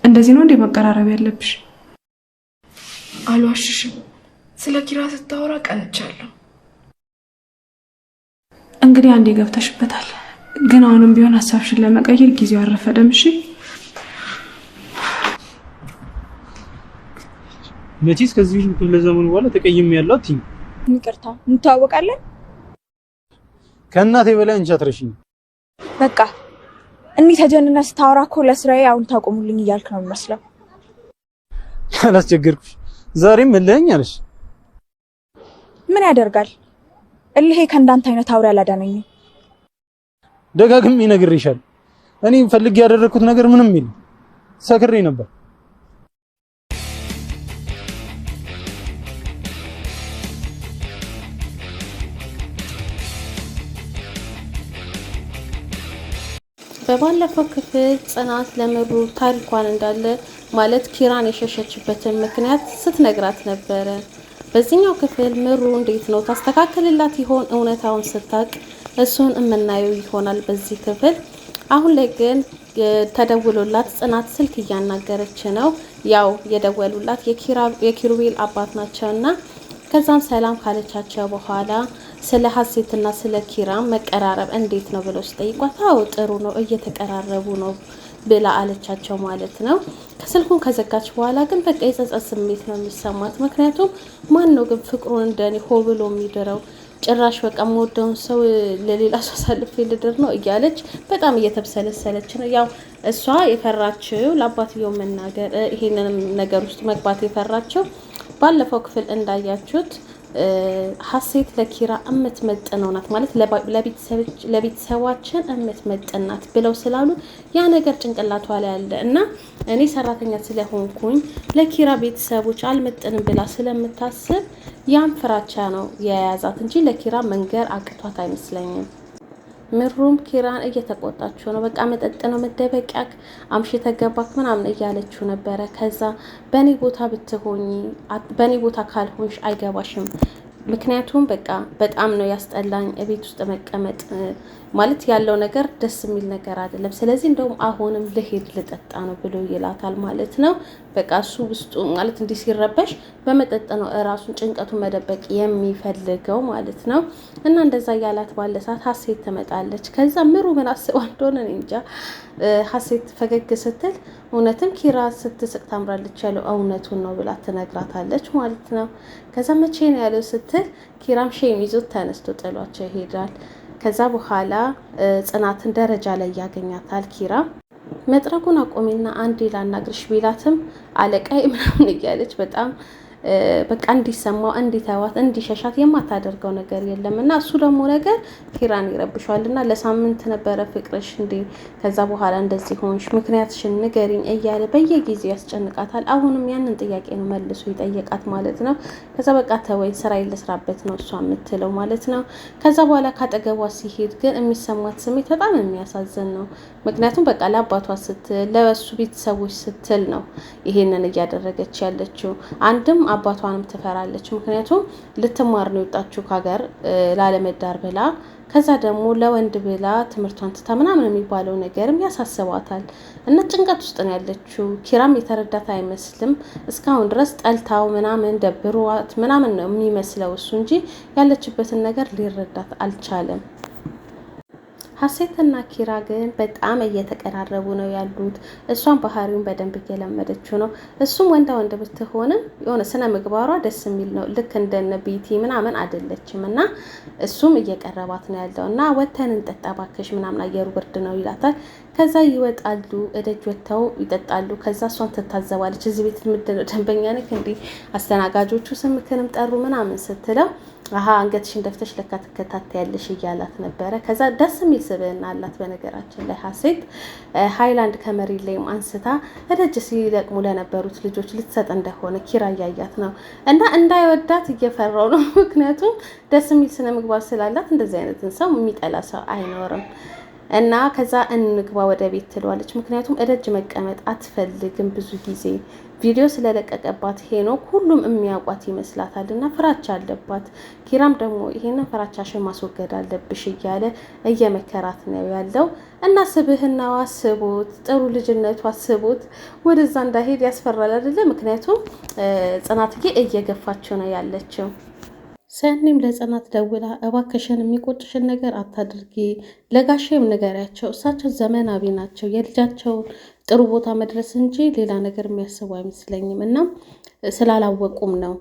እንደዚህ ነው እንዴ መቀራረብ ያለብሽ? አልዋሽሽም። ስለ ኪራ ስታወራ ቀንቻለሁ። እንግዲህ አንዴ ገብተሽበታል። ግን አሁንም ቢሆን ሐሳብሽን ለመቀየር ጊዜው አረፈደም። እሺ መቼስ ከዚህ ክፍለ ዘመን በኋላ ተቀይም ያለው አትይኝ። ይቅርታ እንተዋወቃለን። ከእናቴ በላይ አንቺ አትረሽኝ። በቃ እኔ ተጀነና ስታወራ እኮ ለስራዬ አሁን ታቆሙልኝ እያልክ ነው የሚመስለው። አላስቸገርኩሽ። ዛሬም እልኸኛ ነሽ። ምን ያደርጋል እልሄ ከእንዳንተ አይነት አውሬ አላዳነኝም። ደጋግሜ ነግሬሻለሁ። እኔ ፈልጌ ያደረኩት ነገር ምንም የለም። ሰክሬ ነበር። በባለፈው ክፍል ጽናት ለምሩ ታሪኳን እንዳለ ማለት ኪራን የሸሸችበትን ምክንያት ስትነግራት ነበረ። በዚህኛው ክፍል ምሩ እንዴት ነው ታስተካክልላት ይሆን እውነታውን ስታቅ? እሱን የምናየው ይሆናል በዚህ ክፍል። አሁን ላይ ግን ተደውሎላት ጽናት ስልክ እያናገረች ነው። ያው የደወሉላት የኪሩቤል አባት ናቸውና ከዛም ሰላም ካለቻቸው በኋላ ስለ ሀሴትና ስለ ኪራ መቀራረብ እንዴት ነው ብለው ሲጠይቋት አዎ ጥሩ ነው እየተቀራረቡ ነው ብላ አለቻቸው ማለት ነው። ከስልኩን ከዘጋች በኋላ ግን በቃ የጸጸት ስሜት ነው የሚሰማት። ምክንያቱም ማን ነው ግን ፍቅሩን እንደኔ ሆ ብሎ የሚድረው? ጭራሽ በቃ የምወደውን ሰው ለሌላ ሰው አሳልፌ ልድር ነው እያለች በጣም እየተብሰለሰለች ነው። ያው እሷ የፈራችው ለአባትየው መናገር ይሄንንም ነገር ውስጥ መግባት የፈራችው ባለፈው ክፍል እንዳያችሁት ሀሴት ለኪራ እምትመጥነው ናት ማለት ለቤተሰባችን እምትመጥናት ብለው ስላሉ ያ ነገር ጭንቅላቷ ላይ አለ እና እኔ ሰራተኛ ስለሆንኩኝ ለኪራ ቤተሰቦች አልመጥንም ብላ ስለምታስብ ያን ፍራቻ ነው የያዛት እንጂ ለኪራ መንገር አቅቷት አይመስለኝም። ምሩም ኪራን እየተቆጣችው ነው። በቃ መጠጥ ነው መደበቂያክ፣ አምሽተ ገባክ ምናምን እያለችው ነበረ። ከዛ በኔ ቦታ ብትሆኚ በኔ ቦታ ካልሆንሽ አይገባሽም። ምክንያቱም በቃ በጣም ነው ያስጠላኝ ቤት ውስጥ መቀመጥ ማለት ያለው ነገር ደስ የሚል ነገር አይደለም። ስለዚህ እንደውም አሁንም ልሄድ ልጠጣ ነው ብሎ ይላታል ማለት ነው። በቃ እሱ ውስጡ ማለት እንዲህ ሲረበሽ በመጠጥ ነው እራሱን ጭንቀቱን መደበቅ የሚፈልገው ማለት ነው። እና እንደዛ ያላት ባለ ሰዓት ሀሴት ትመጣለች። ከዛ ምሩ ምን አስባ እንደሆነ እኔ እንጃ። ሀሴት ፈገግ ስትል እውነትም ኪራ ስትስቅ ታምራለች ያለው እውነቱን ነው ብላ ትነግራታለች ማለት ነው። ከዛ መቼ ነው ያለው ስትል ኪራም ሼም ይዞት ተነስቶ ጥሏቸው ይሄዳል። ከዛ በኋላ ጽናትን ደረጃ ላይ ያገኛታል ኪራ። መጥረጉን አቆሚና አንዴ ላናግርሽ ቢላትም አለቃይ ምናምን እያለች በጣም በቃ እንዲሰማው እንዲተዋት እንዲሸሻት የማታደርገው ነገር የለም እና እሱ ደግሞ ነገር ኪራን ይረብሻልና ለሳምንት ነበረ ፍቅርሽ እንዴ ከዛ በኋላ እንደዚህ ሆንሽ ምክንያትሽን ንገሪኝ እያለ በየጊዜው ያስጨንቃታል። አሁንም ያንን ጥያቄ ነው መልሶ ይጠየቃት ማለት ነው። ከዛ በቃ ተወኝ ስራ ይልስራበት ነው እሷ የምትለው ማለት ነው። ከዛ በኋላ ካጠገቧ ሲሄድ ግን የሚሰማት ስሜት በጣም የሚያሳዝን ነው። ምክንያቱም በቃ ለአባቷ ስትል ለሱ ቤተሰቦች ስትል ነው ይሄንን እያደረገች ያለችው። አንድም አባቷንም ትፈራለች። ምክንያቱም ልትማር ነው የወጣችው ከሀገር ላለመዳር ብላ፣ ከዛ ደግሞ ለወንድ ብላ ትምህርቷን ትታ ምናምን የሚባለው ነገርም ያሳስባታል እና ጭንቀት ውስጥ ነው ያለችው። ኪራም የተረዳት አይመስልም። እስካሁን ድረስ ጠልታው ምናምን ደብሯት ምናምን ነው የሚመስለው እሱ እንጂ ያለችበትን ነገር ሊረዳት አልቻለም። ሀሴትና ኪራ ግን በጣም እየተቀራረቡ ነው ያሉት። እሷን ባህሪውን በደንብ እየለመደችው ነው። እሱም ወንድ ብትሆንም የሆነ ስነ ምግባሯ ደስ የሚል ነው። ልክ እንደነ ቤቲ ምናምን አይደለችም እና እሱም እየቀረባት ነው ያለው እና ወተን እንጠጣ እባክሽ ምናምን አየሩ ብርድ ነው ይላታል። ከዛ ይወጣሉ፣ እደጅ ወጥተው ይጠጣሉ። ከዛ እሷን ትታዘባለች። እዚህ ቤት ምንድነው ደንበኛ ነክ እንዴ አስተናጋጆቹ ስምክንም ጠሩ ምናምን ስትለው አሃ አንገትሽን ደፍተሽ ለካ ትከታተያለሽ እያላት ነበረ። ከዛ ደስ የሚል ስብዕና አላት በነገራችን ላይ ሀሴት። ሃይላንድ ከመሬት ላይም አንስታ እደጅ ሲለቅሙ ለነበሩት ልጆች ልትሰጥ እንደሆነ ኪራ እያያት ነው እና እንዳይወዳት እየፈራው ነው። ምክንያቱም ደስ የሚል ስነ ምግባር ስላላት እንደዚህ አይነትን ሰው የሚጠላ ሰው አይኖርም። እና ከዛ እንግባ ወደ ቤት ትለዋለች። ምክንያቱም እደጅ መቀመጥ አትፈልግም ብዙ ጊዜ ቪዲዮ ስለለቀቀባት ሄኖክ ሁሉም የሚያውቋት ይመስላታል እና ፍራቻ አለባት። ኪራም ደግሞ ይሄንን ፍራቻሽን ማስወገድ አለብሽ እያለ እየመከራት ነው ያለው እና ስብህናዋ አስቦት ጥሩ ልጅነቱ አስቦት ወደዛ እንዳሄድ ያስፈራል አይደለ? ምክንያቱም ጽናትዬ እየገፋችው ነው ያለችው። ሰኒም ለጽናት ደውላ እባክሽን የሚቆጭሽን ነገር አታድርጊ፣ ለጋሼም ንገሪያቸው፣ እሳቸው ዘመናዊ ናቸው፣ የልጃቸውን ጥሩ ቦታ መድረስ እንጂ ሌላ ነገር የሚያስቡ አይመስለኝም እና ስላላወቁም ነው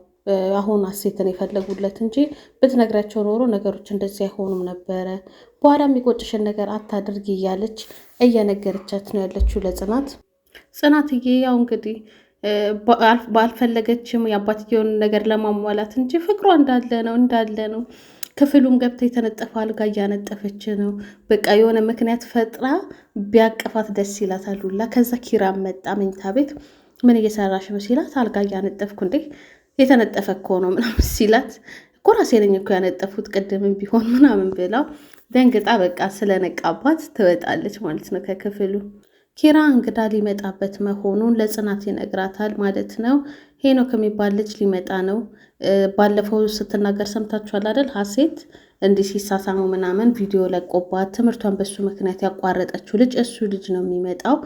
አሁን ሀሴትን የፈለጉለት እንጂ ብትነግራቸው ኖሮ ነገሮች እንደዚህ አይሆኑም ነበረ። በኋላ የሚቆጭሽን ነገር አታድርጊ እያለች እየነገረቻት ነው ያለችው ለጽናት። ጽናትዬ ያው እንግዲህ ባልፈለገችም የአባትየውን ነገር ለማሟላት እንጂ ፍቅሯ እንዳለ ነው። ክፍሉም ገብታ የተነጠፈ አልጋ እያነጠፈች ነው። በቃ የሆነ ምክንያት ፈጥራ ቢያቅፋት ደስ ይላታል ሁላ። ከዛ ኪራም መጣ መኝታ ቤት። ምን እየሰራሽ ነው ሲላት፣ አልጋ እያነጠፍኩ። እንዴ የተነጠፈ እኮ ነው ምናምን ሲላት፣ እኮ ራሴ ነኝ እኮ ያነጠፉት ቅድምም ቢሆን ምናምን ብላው ደንግጣ በቃ ስለነቃባት ትወጣለች ማለት ነው ከክፍሉ። ኪራ እንግዳ ሊመጣበት መሆኑን ለጽናት ይነግራታል ማለት ነው። ሄኖክ የሚባል ልጅ ሊመጣ ነው። ባለፈው ስትናገር ሰምታችኋል አይደል? ሀሴት እንዲህ ሲሳሳሙ ምናምን ቪዲዮ ለቆባት ትምህርቷን በሱ ምክንያት ያቋረጠችው ልጅ እሱ ልጅ ነው የሚመጣው።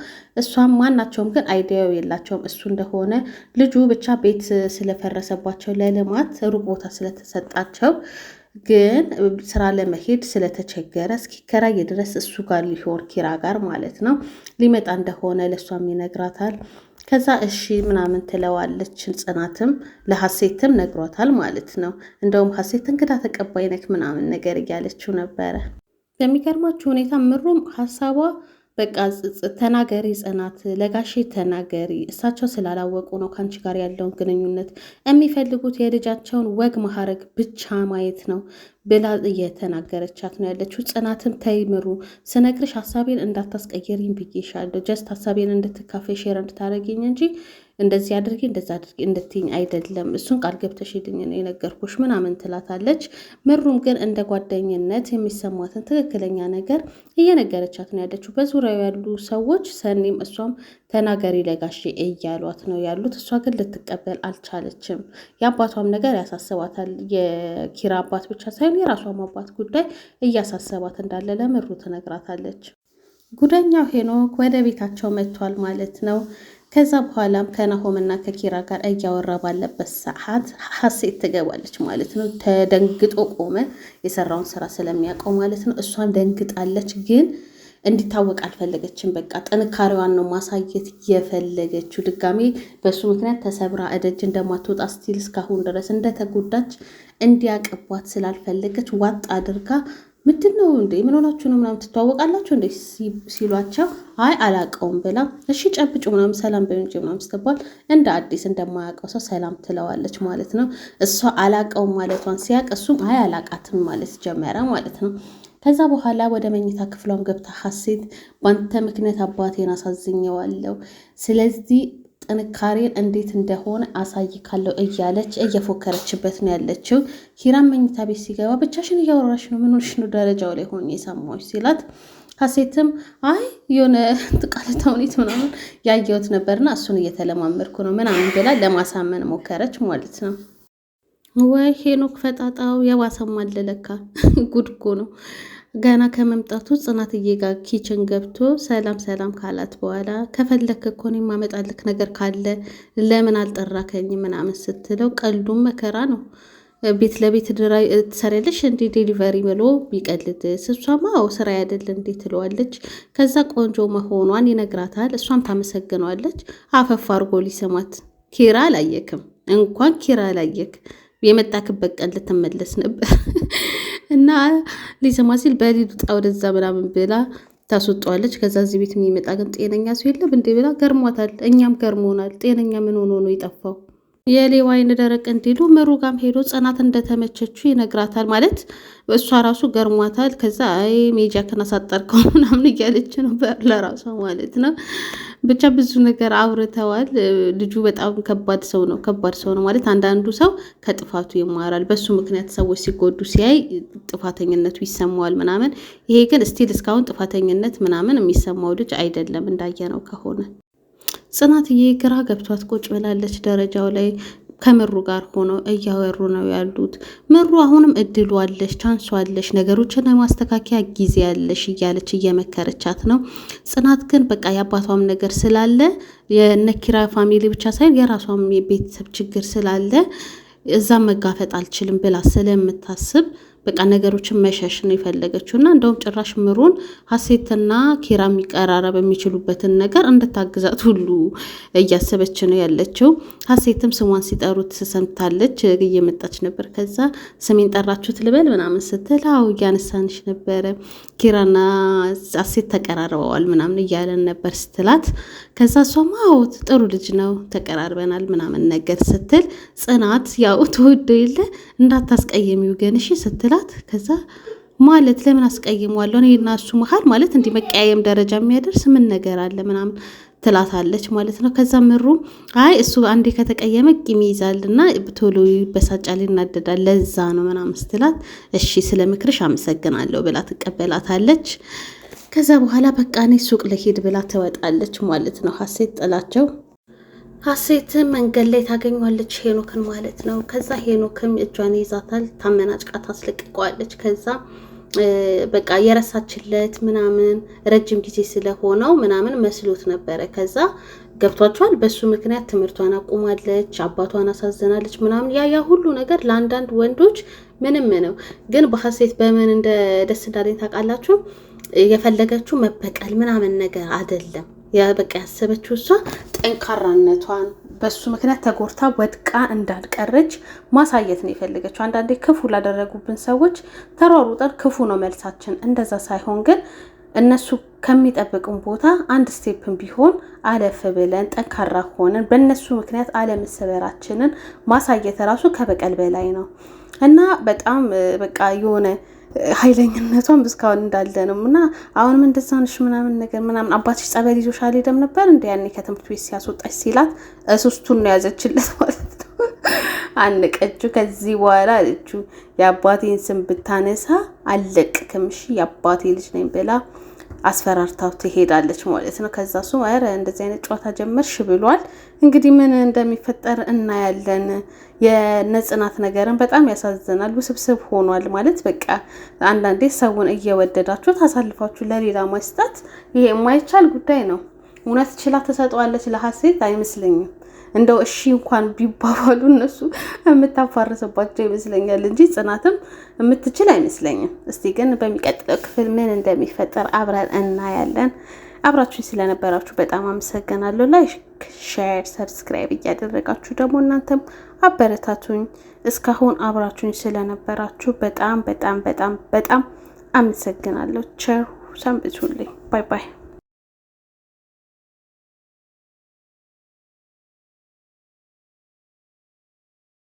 እሷም ማናቸውም ግን አይዲያው የላቸውም እሱ እንደሆነ። ልጁ ብቻ ቤት ስለፈረሰባቸው ለልማት ሩቅ ቦታ ስለተሰጣቸው ግን ስራ ለመሄድ ስለተቸገረ እስኪከራይ ድረስ እሱ ጋር ሊሆን ኪራ ጋር ማለት ነው ሊመጣ እንደሆነ ለእሷም ይነግራታል። ከዛ እሺ ምናምን ትለዋለች። ጽናትም ለሀሴትም ነግሯታል ማለት ነው። እንደውም ሀሴት እንግዳ ተቀባይ ነክ ምናምን ነገር እያለችው ነበረ። በሚገርማችሁ ሁኔታ ምሩም ሀሳቧ በቃ ተናገሪ ጽናት፣ ለጋሼ ተናገሪ፣ እሳቸው ስላላወቁ ነው ከአንቺ ጋር ያለውን ግንኙነት የሚፈልጉት የልጃቸውን ወግ ማዕረግ ብቻ ማየት ነው ብላ እየተናገረቻት ነው ያለችው። ጽናትም ተይምሩ ስነግርሽ ሀሳቤን እንዳታስቀየሪኝ ብዬሻለሁ፣ ጀስት ሀሳቤን እንድትካፈይ ሼር እንድታደርጊኝ እንጂ እንደዚህ አድርጊ እንደዛ አድርጊ እንድትይኝ አይደለም፣ እሱን ቃል ገብተሽልኝ ነው የነገርኩሽ ምናምን ትላታለች። ምሩም ግን እንደ ጓደኝነት የሚሰማትን ትክክለኛ ነገር እየነገረቻት ነው ያለችው። በዙሪያው ያሉ ሰዎች ሰኒም እሷም ተናገሪ ለጋሼ እያሏት ነው ያሉት። እሷ ግን ልትቀበል አልቻለችም። የአባቷም ነገር ያሳስባታል። የኪራ አባት ብቻ ሳይሆን የራሷም አባት ጉዳይ እያሳሰባት እንዳለ ለምሩ ትነግራታለች። ጉደኛው ሄኖክ ወደ ቤታቸው መጥቷል ማለት ነው። ከዛ በኋላም ከናሆምና ከኪራ ጋር እያወራ ባለበት ሰዓት ሀሴት ትገባለች ማለት ነው። ተደንግጦ ቆመ፣ የሰራውን ስራ ስለሚያውቀው ማለት ነው። እሷም ደንግጣለች፣ ግን እንዲታወቅ አልፈለገችም። በቃ ጥንካሬዋን ነው ማሳየት የፈለገችው። ድጋሜ በሱ ምክንያት ተሰብራ እደጅ እንደማትወጣ ስቲል እስካሁን ድረስ እንደተጎዳች እንዲያቀቧት ስላልፈለገች ዋጥ አድርጋ ምንድን ነው እንዴ ምን ሆናችሁ ነው ምናምን ትተዋወቃላችሁ እንዴ ሲሏቸው አይ አላቀውም ብላ እሺ ጨብጩ ምናምን ሰላም በእንጂ ምናምን ስትባል እንደ አዲስ እንደማያውቀው ሰው ሰላም ትለዋለች ማለት ነው። እሷ አላቀውም ማለቷን ሲያቅ እሱም አይ አላቃትም ማለት ጀመረ ማለት ነው። ከዛ በኋላ ወደ መኝታ ክፍሏም ገብታ ሀሴት ባንተ ምክንያት አባቴን አሳዝኘዋለሁ፣ ስለዚህ ጥንካሬን እንዴት እንደሆነ አሳይካለሁ እያለች እየፎከረችበት ነው ያለችው። ኪራም መኝታ ቤት ሲገባ ብቻሽን እያወራሽ ነው ምን ሆነሽ ነው ደረጃው ላይ ሆኜ የሰማሁሽ ሲላት፣ ሀሴትም አይ የሆነ ቃለ ተውኔት ምናምን ያየሁት ነበርና እሱን እየተለማመድኩ ነው ምናምን ብላ ለማሳመን ሞከረች ማለት ነው። ወይ ሄኖክ ፈጣጣው የባሰም አለለካ ጉድ እኮ ነው። ገና ከመምጣቱ ጽናትዬ ጋር ኪችን ገብቶ ሰላም ሰላም ካላት በኋላ ከፈለክ እኮ እኔ የማመጣልክ ነገር ካለ ለምን አልጠራከኝ ምናምን ስትለው ቀልዱም መከራ ነው። ቤት ለቤት ትሰሪያለሽ እንዴ ዴሊቨሪ ብሎ ቢቀልድ እሷማ ስራ አይደል እንዴ ትለዋለች። ከዛ ቆንጆ መሆኗን ይነግራታል። እሷም ታመሰግነዋለች። አፈፍ አድርጎ ሊስማት ኪራ አላየክም እንኳን ኪራ አላየክ የመጣክበት ቀን ልትመለስ ነበር እና ሊሰማ ሲል በሊዱ ጣ ወደዛ ምናምን ብላ ታስወጣዋለች። ከዛ እዚህ ቤት የሚመጣ ግን ጤነኛ ሰው የለም እንዴ ብላ ገርሟታል። እኛም ገርሞናል። ጤነኛ ምን ሆኖ ነው የጠፋው? የሌባ አይን ደረቅ እንዲሉ ምሩ ጋም ሄዶ ጽናት እንደተመቸችው ይነግራታል። ማለት እሷ ራሱ ገርሟታል። ከዛ አይ ሜጃ ከናሳጠርከው ምናምን እያለች ነው ለራሷ ማለት ነው። ብቻ ብዙ ነገር አውርተዋል። ልጁ በጣም ከባድ ሰው ነው ማለት አንዳንዱ ሰው ከጥፋቱ ይማራል። በሱ ምክንያት ሰዎች ሲጎዱ ሲያይ ጥፋተኝነቱ ይሰማዋል ምናምን። ይሄ ግን ስቲል እስካሁን ጥፋተኝነት ምናምን የሚሰማው ልጅ አይደለም እንዳየነው ከሆነ። ጽናትዬ ግራ ገብቷት ቁጭ ብላለች ደረጃው ላይ። ከምሩ ጋር ሆነው እያወሩ ነው ያሉት። ምሩ አሁንም እድሉ አለሽ፣ ቻንሱ አለሽ፣ ነገሮችን ለማስተካከያ ጊዜ ያለሽ እያለች እየመከረቻት ነው። ጽናት ግን በቃ የአባቷም ነገር ስላለ የነኪራ ፋሚሊ ብቻ ሳይሆን የራሷም የቤተሰብ ችግር ስላለ እዛም መጋፈጥ አልችልም ብላ ስለምታስብ በቃ ነገሮችን መሸሽ ነው የፈለገችው። እና እንደውም ጭራሽ ምሩን ሀሴትና ኪራ የሚቀራረብ የሚችሉበትን ነገር እንድታግዛት ሁሉ እያሰበች ነው ያለችው። ሀሴትም ስሟን ሲጠሩት ሰምታለች፣ እየመጣች ነበር። ከዛ ስሜን ጠራችሁት ልበል ምናምን ስትል አዎ እያነሳንሽ ነበረ፣ ኪራና ሀሴት ተቀራርበዋል ምናምን እያለን ነበር ስትላት፣ ከዛ እሷም አዎ ጥሩ ልጅ ነው ተቀራርበናል ምናምን ነገር ስትል፣ ጽናት ያው ተወዶ የለ እንዳታስቀየሚው ገንሽ ስትላት፣ ከዛ ማለት ለምን አስቀይመዋለሁ እኔ እና እሱ መሀል ማለት እንዲህ መቀያየም ደረጃ የሚያደርስ ምን ነገር አለ ምናምን ትላታለች ማለት ነው። ከዛ ምሩ አይ እሱ አንዴ ከተቀየመ ቂም ይይዛልና ቶሎ ይበሳጫል ይናደዳል ለዛ ነው ምናምን ስትላት፣ እሺ ስለ ምክርሽ አመሰግናለሁ ብላ ትቀበላታለች። ከዛ በኋላ በቃ እኔ ሱቅ ልሄድ ብላ ትወጣለች ማለት ነው። ሀሴት ጥላቸው ሀሴት መንገድ ላይ ታገኘዋለች ሄኖክን ማለት ነው። ከዛ ሄኖክም እጇን ይዛታል፣ ታመናጭቃ ታስለቅቀዋለች። ከዛ በቃ የረሳችለት ምናምን ረጅም ጊዜ ስለሆነው ምናምን መስሎት ነበረ። ከዛ ገብቷቸዋል። በሱ ምክንያት ትምህርቷን አቁማለች፣ አባቷን አሳዘናለች ምናምን። ያ ሁሉ ነገር ለአንዳንድ ወንዶች ምንም ነው፣ ግን በሀሴት በምን እንደ ደስ እንዳለኝ ታውቃላችሁ? የፈለገችው መበቀል ምናምን ነገር አይደለም። በቃ ያሰበችው እሷ ጠንካራነቷን በሱ ምክንያት ተጎርታ ወድቃ እንዳልቀረች ማሳየት ነው የፈለገችው። አንዳንዴ ክፉ ላደረጉብን ሰዎች ተሯሩጠን ክፉ ነው መልሳችን። እንደዛ ሳይሆን ግን እነሱ ከሚጠብቁን ቦታ አንድ ስቴፕን ቢሆን አለፍ ብለን ጠንካራ ሆነን በእነሱ ምክንያት አለመሰበራችንን ማሳየት ራሱ ከበቀል በላይ ነው እና በጣም በቃ የሆነ ኃይለኝነቷን እስካሁን እንዳለ ነው። እና አሁንም እንደዛ ነሽ ምናምን ነገር ምናምን አባትሽ ጸበል ይዞሽ አልሄደም ነበር እንደ ያኔ ከትምህርት ቤት ሲያስወጣሽ ሲላት ሶስቱን ነው ያዘችለት ማለት ነው። አንቀጁ ከዚህ በኋላ አለችው የአባቴን ስም ብታነሳ አለቅክም እሺ የአባቴ ልጅ ነኝ ብላ አስፈራርታው ትሄዳለች ማለት ነው። ከዛ እሱ አረ እንደዚህ አይነት ጨዋታ ጀመርሽ ብሏል። እንግዲህ ምን እንደሚፈጠር እናያለን። የነጽናት ነገርን በጣም ያሳዝናል፣ ውስብስብ ሆኗል ማለት በቃ አንዳንዴ ሰውን እየወደዳችሁ ታሳልፋችሁ ለሌላ መስጠት ይሄ የማይቻል ጉዳይ ነው። እውነት ችላ ተሰጠዋለች ለሀሴት አይመስለኝም። እንደው እሺ እንኳን ቢባባሉ እነሱ የምታፋርሰባቸው ይመስለኛል እንጂ ጽናትም የምትችል አይመስለኝም። እስቲ ግን በሚቀጥለው ክፍል ምን እንደሚፈጠር አብረን እናያለን። አብራችሁኝ ስለነበራችሁ በጣም አመሰግናለሁ። ላይክ፣ ሼር፣ ሰብስክራይብ እያደረጋችሁ ደግሞ እናንተም አበረታቱኝ። እስካሁን አብራችሁኝ ስለነበራችሁ በጣም በጣም በጣም በጣም አመሰግናለሁ። ቸር ሰንብቱልኝ። ባይ ባይ።